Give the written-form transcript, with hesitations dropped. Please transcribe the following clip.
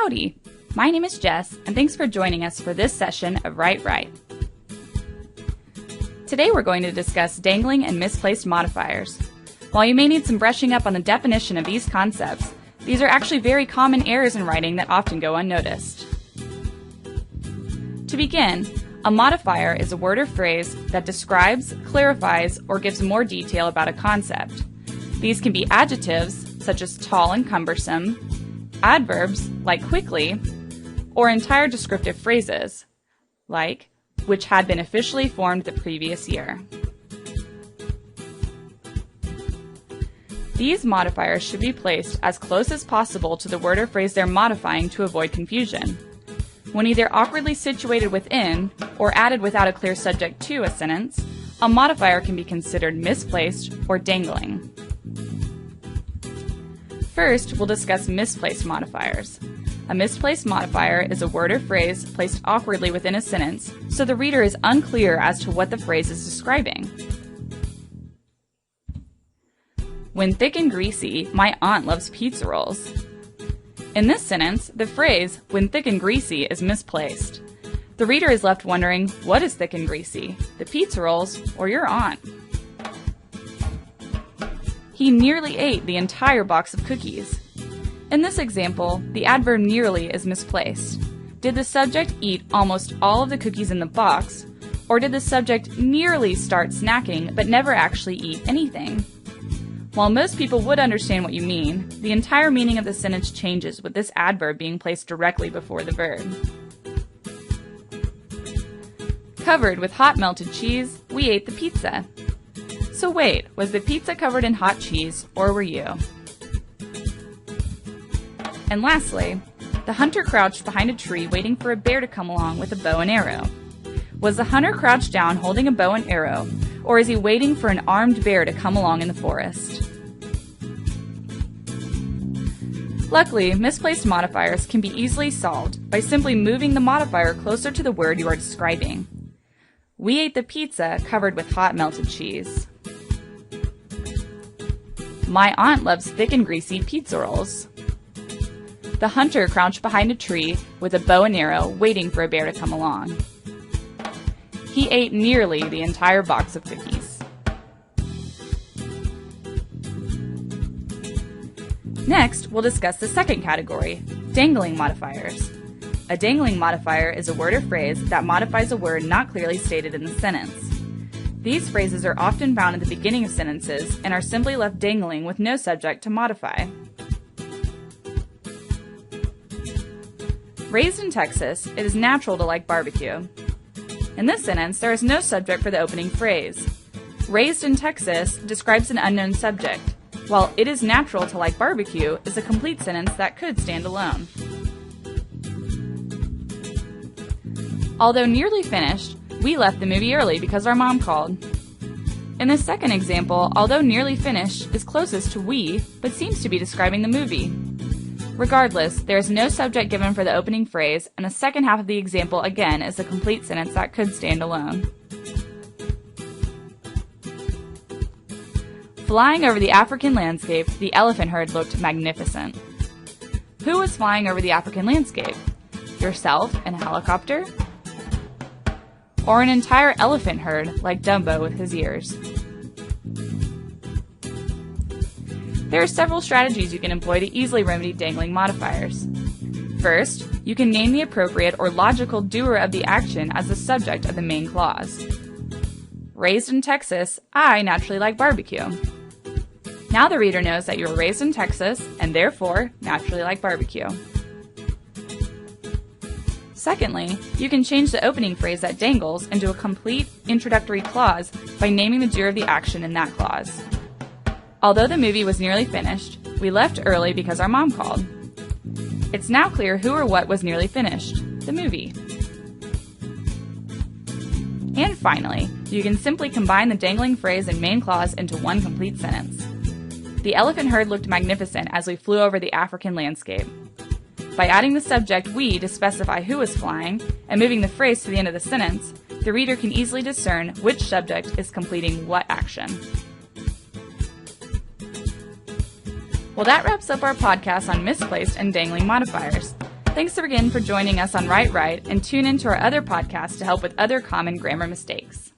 Howdy! My name is Jess, and thanks for joining us for this session of Right Right. Today we're going to discuss dangling and misplaced modifiers. While you may need some brushing up on the definition of these concepts, these are actually very common errors in writing that often go unnoticed. To begin, a modifier is a word or phrase that describes, clarifies, or gives more detail about a concept. These can be adjectives, such as tall and cumbersome, adverbs, like quickly, or entire descriptive phrases, like which had been officially formed the previous year. These modifiers should be placed as close as possible to the word or phrase they're modifying to avoid confusion. When either awkwardly situated within or added without a clear subject to a sentence, a modifier can be considered misplaced or dangling. First, we'll discuss misplaced modifiers. A misplaced modifier is a word or phrase placed awkwardly within a sentence, so the reader is unclear as to what the phrase is describing. When thick and greasy, my aunt loves pizza rolls. In this sentence, the phrase, when thick and greasy, is misplaced. The reader is left wondering, what is thick and greasy, the pizza rolls or your aunt? He nearly ate the entire box of cookies. In this example, the adverb nearly is misplaced. Did the subject eat almost all of the cookies in the box, or did the subject nearly start snacking but never actually eat anything? While most people would understand what you mean, the entire meaning of the sentence changes with this adverb being placed directly before the verb. Covered with hot melted cheese, we ate the pizza. So wait, was the pizza covered in hot cheese, or were you? And lastly, the hunter crouched behind a tree waiting for a bear to come along with a bow and arrow. Was the hunter crouched down holding a bow and arrow, or is he waiting for an armed bear to come along in the forest? Luckily, misplaced modifiers can be easily solved by simply moving the modifier closer to the word you are describing. We ate the pizza covered with hot melted cheese. My aunt loves thick and greasy pizza rolls. The hunter crouched behind a tree with a bow and arrow waiting for a bear to come along. He ate nearly the entire box of cookies. Next, we'll discuss the second category, dangling modifiers. A dangling modifier is a word or phrase that modifies a word not clearly stated in the sentence. These phrases are often found at the beginning of sentences and are simply left dangling with no subject to modify. Raised in Texas, it is natural to like barbecue. In this sentence, there is no subject for the opening phrase. Raised in Texas describes an unknown subject, while it is natural to like barbecue is a complete sentence that could stand alone. Although nearly finished, we left the movie early because our mom called. In the second example, although nearly finished is closest to we, but seems to be describing the movie. Regardless, there is no subject given for the opening phrase, and the second half of the example again is a complete sentence that could stand alone. Flying over the African landscape, the elephant herd looked magnificent. Who was flying over the African landscape? Yourself in a helicopter? Or an entire elephant herd like Dumbo with his ears? There are several strategies you can employ to easily remedy dangling modifiers. First, you can name the appropriate or logical doer of the action as the subject of the main clause. Raised in Texas, I naturally like barbecue. Now the reader knows that you were raised in Texas and therefore naturally like barbecue. Secondly, you can change the opening phrase that dangles into a complete introductory clause by naming the doer of the action in that clause. Although the movie was nearly finished, we left early because our mom called. It's now clear who or what was nearly finished, the movie. And finally, you can simply combine the dangling phrase and main clause into one complete sentence. The elephant herd looked magnificent as we flew over the African landscape. By adding the subject we to specify who was flying and moving the phrase to the end of the sentence, the reader can easily discern which subject is completing what action. Well, that wraps up our podcast on misplaced and dangling modifiers. Thanks again for joining us on Write Right, and tune into our other podcasts to help with other common grammar mistakes.